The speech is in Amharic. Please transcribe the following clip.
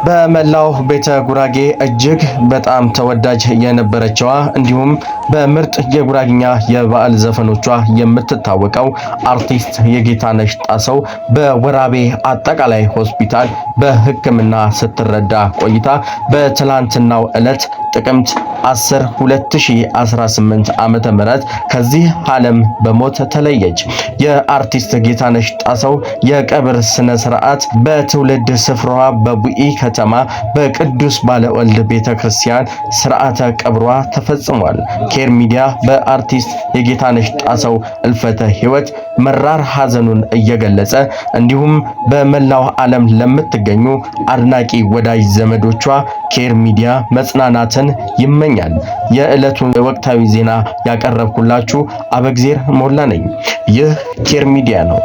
በመላው ቤተ ጉራጌ እጅግ በጣም ተወዳጅ የነበረችዋ እንዲሁም በምርጥ የጉራግኛ የበዓል ዘፈኖቿ የምትታወቀው አርቲስት የጌታነሽ ጣሰው በወራቤ አጠቃላይ ሆስፒታል በሕክምና ስትረዳ ቆይታ በትላንትናው ዕለት ጥቅምት 10 2018 ዓመተ ምህረት ከዚህ ዓለም በሞት ተለየች። የአርቲስት ጌታነሽ ጣሰው የቀብር ስነ ስርዓት በትውልድ ስፍራዋ በቡኢ ከተማ በቅዱስ ባለወልድ ቤተክርስቲያን ስርዓተ ቀብሯ ተፈጽሟል። ኬር ሚዲያ በአርቲስት የጌታነሽ ጣሰው እልፈተ ሕይወት መራር ሐዘኑን እየገለጸ እንዲሁም በመላው ዓለም ለምትገኙ አድናቂ ወዳጅ ዘመዶቿ ኬር ሚዲያ መጽናናትን ይመኛል። የዕለቱን ወቅታዊ ዜና ያቀረብኩላችሁ አበግዜር ሞላ ነኝ። ይህ ኬር ሚዲያ ነው።